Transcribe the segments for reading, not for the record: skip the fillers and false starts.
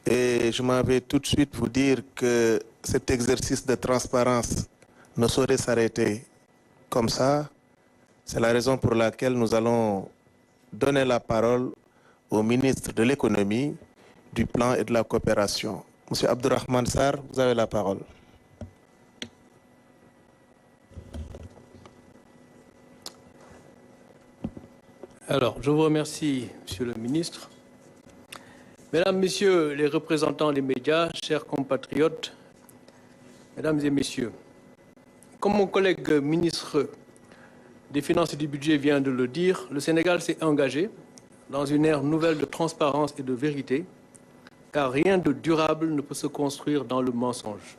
Et je m'en vais tout de suite vous dire que cet exercice de transparence ne saurait s'arrêter comme ça. C'est la raison pour laquelle nous allons donner la parole au ministre de l'économie, du plan et de la coopération. Monsieur Abdourahmane Sarr, vous avez la parole. Alors, je vous remercie, Monsieur le ministre. Mesdames, Messieurs les représentants des médias, chers compatriotes, Mesdames et Messieurs, comme mon collègue ministre des Finances et du Budget vient de le dire, le Sénégal s'est engagé dans une ère nouvelle de transparence et de vérité, car rien de durable ne peut se construire dans le mensonge.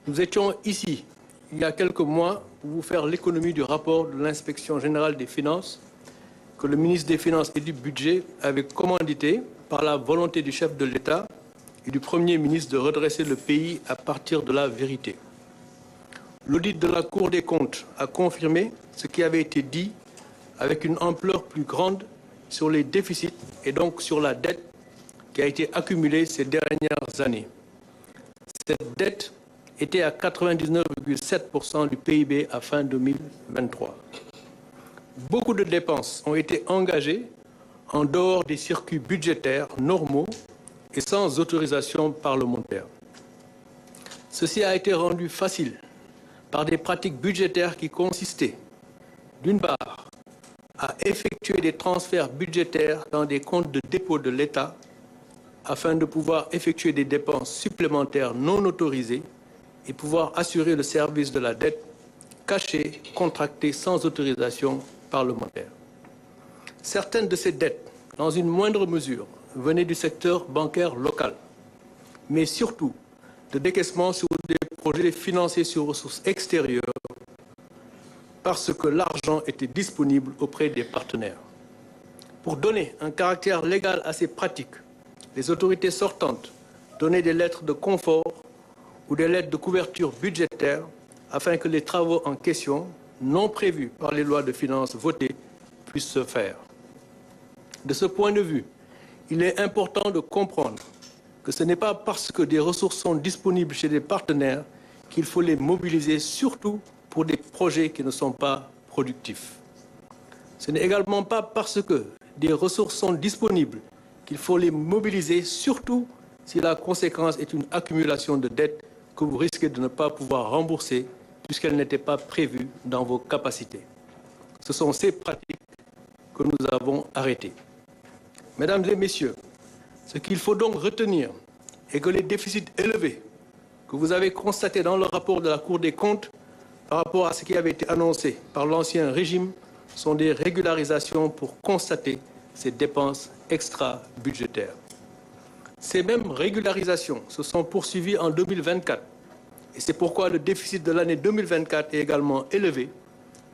Nous étions ici, il y a quelques mois, pour vous faire l'économie du rapport de l'Inspection générale des finances que le ministre des Finances et du Budget avait commandité par la volonté du chef de l'État et du Premier ministre de redresser le pays à partir de la vérité. L'audit de la Cour des comptes a confirmé ce qui avait été dit avec une ampleur plus grande sur les déficits et donc sur la dette qui a été accumulée ces dernières années. Cette dette était à 99,7% du PIB à fin 2023. Beaucoup de dépenses ont été engagées en dehors des circuits budgétaires normaux et sans autorisation parlementaire. Ceci a été rendu facile par des pratiques budgétaires qui consistaient, d'une part, à effectuer des transferts budgétaires dans des comptes de dépôt de l'État afin de pouvoir effectuer des dépenses supplémentaires non autorisées et pouvoir assurer le service de la dette cachée, contractée sans autorisation parlementaire. Certaines de ces dettes, dans une moindre mesure, venaient du secteur bancaire local, mais surtout de décaissements sur des projets financés sur ressources extérieures parce que l'argent était disponible auprès des partenaires. Pour donner un caractère légal à ces pratiques, les autorités sortantes donnaient des lettres de confort ou des lettres de couverture budgétaire afin que les travaux en question, non prévus par les lois de finances votées, puissent se faire. De ce point de vue, il est important de comprendre que ce n'est pas parce que des ressources sont disponibles chez des partenaires qu'il faut les mobiliser, surtout pour des projets qui ne sont pas productifs. Ce n'est également pas parce que des ressources sont disponibles qu'il faut les mobiliser, surtout si la conséquence est une accumulation de dettes que vous risquez de ne pas pouvoir rembourser puisqu'elles n'étaient pas prévues dans vos capacités. Ce sont ces pratiques que nous avons arrêtées. Mesdames et Messieurs, ce qu'il faut donc retenir est que les déficits élevés que vous avez constatés dans le rapport de la Cour des comptes par rapport à ce qui avait été annoncé par l'ancien régime sont des régularisations pour constater ces dépenses extra-budgétaires. Ces mêmes régularisations se sont poursuivies en 2024 et c'est pourquoi le déficit de l'année 2024 est également élevé,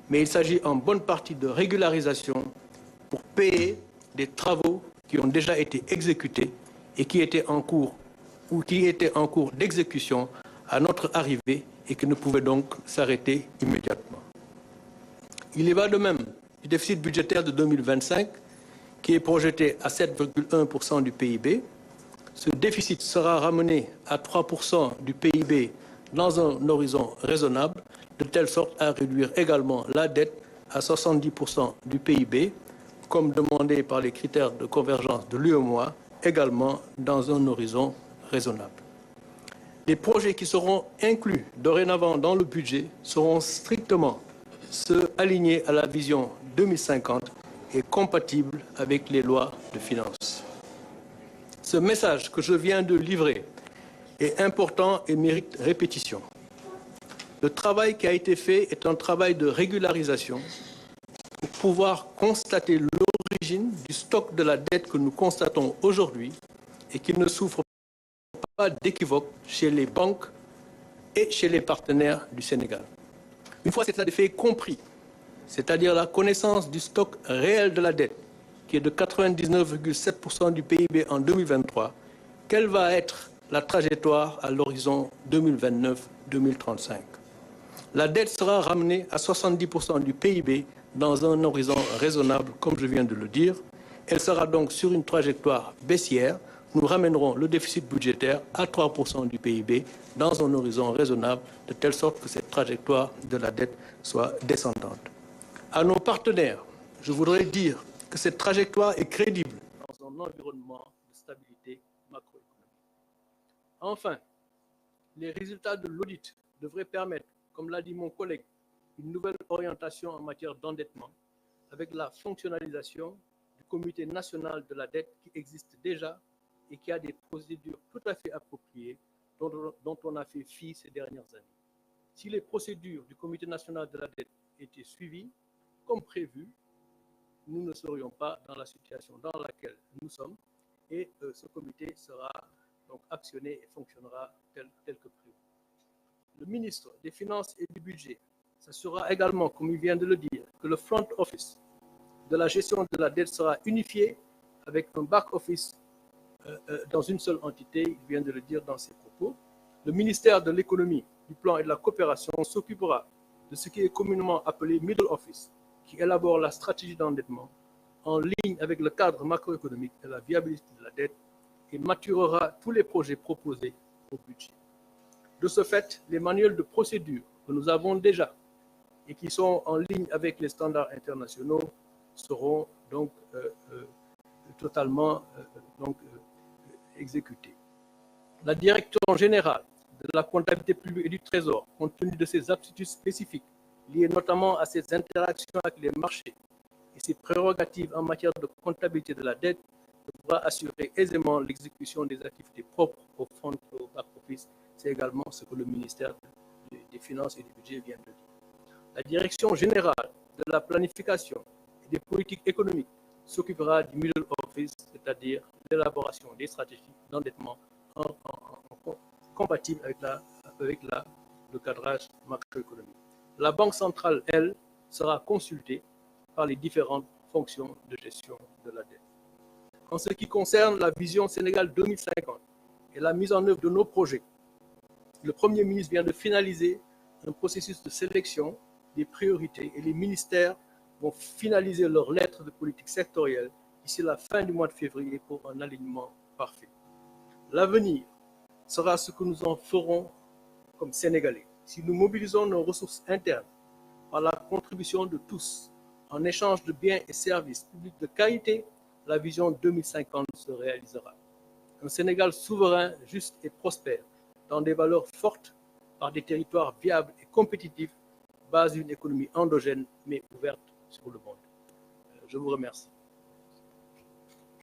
mais il s'agit en bonne partie de régularisation pour payer des travaux qui ont déjà été exécutés et qui étaient en cours ou qui étaient en cours d'exécution à notre arrivée et qui ne pouvaient donc s'arrêter immédiatement. Il y va de même du déficit budgétaire de 2025 qui est projeté à 7,1% du PIB. Ce déficit sera ramené à 3% du PIB dans un horizon raisonnable, de telle sorte à réduire également la dette à 70% du PIB, comme demandé par les critères de convergence de l'UEMOA, également dans un horizon raisonnable. Les projets qui seront inclus dorénavant dans le budget seront strictement ceux alignés à la vision 2050 et compatibles avec les lois de finances. Ce message que je viens de livrer est important et mérite répétition. Le travail qui a été fait est un travail de régularisation pour pouvoir constater l'origine du stock de la dette que nous constatons aujourd'hui et qui ne souffre pas d'équivoque chez les banques et chez les partenaires du Sénégal. Une fois cet effet compris, c'est-à-dire la connaissance du stock réel de la dette, qui est de 99,7% du PIB en 2023, quelle va être la trajectoire à l'horizon 2029-2035? La dette sera ramenée à 70% du PIB dans un horizon raisonnable, comme je viens de le dire, Elle sera donc sur une trajectoire baissière. Nous ramènerons le déficit budgétaire à 3% du PIB dans un horizon raisonnable, de telle sorte que cette trajectoire de la dette soit descendante. À nos partenaires, je voudrais dire que cette trajectoire est crédible dans un environnement de stabilité macroéconomique. Enfin, les résultats de l'audit devraient permettre, comme l'a dit mon collègue, une nouvelle orientation en matière d'endettement avec la fonctionnalisation du Comité national de la dette qui existe déjà et qui a des procédures tout à fait appropriées dont on a fait fi ces dernières années. Si les procédures du Comité national de la dette étaient suivies comme prévu, nous ne serions pas dans la situation dans laquelle nous sommes et ce comité sera donc actionné et fonctionnera tel que prévu. Le ministre des Finances et du Budget s'assurera également, comme il vient de le dire, que le front office de la gestion de la dette sera unifié avec un back office dans une seule entité, il vient de le dire dans ses propos. Le ministère de l'économie, du plan et de la coopération s'occupera de ce qui est communément appelé middle office, qui élabore la stratégie d'endettement en ligne avec le cadre macroéconomique et la viabilité de la dette et maturera tous les projets proposés au budget. De ce fait, les manuels de procédure que nous avons déjà et qui sont en ligne avec les standards internationaux seront donc totalement exécutés. La direction générale de la comptabilité publique et du Trésor, compte tenu de ses aptitudes spécifiques, liées notamment à ses interactions avec les marchés et ses prérogatives en matière de comptabilité de la dette, devra assurer aisément l'exécution des activités propres au front et au back-office. C'est également ce que le ministère des Finances et du Budget vient de dire. La direction générale de la planification et des politiques économiques s'occupera du middle office, c'est-à-dire l'élaboration des stratégies d'endettement compatibles avec le cadrage macroéconomique. La Banque centrale, elle, sera consultée par les différentes fonctions de gestion de la dette. En ce qui concerne la vision Sénégal 2050 et la mise en œuvre de nos projets, le Premier ministre vient de finaliser un processus de sélection des priorités et les ministères vont finaliser leurs lettres de politique sectorielle d'ici la fin du mois de février pour un alignement parfait. L'avenir sera ce que nous en ferons comme Sénégalais. Si nous mobilisons nos ressources internes par la contribution de tous, en échange de biens et services publics de qualité, la vision 2050 se réalisera. Un Sénégal souverain, juste et prospère, dans des valeurs fortes, par des territoires viables et compétitifs, base d'une économie endogène mais ouverte sur le monde. Je vous remercie.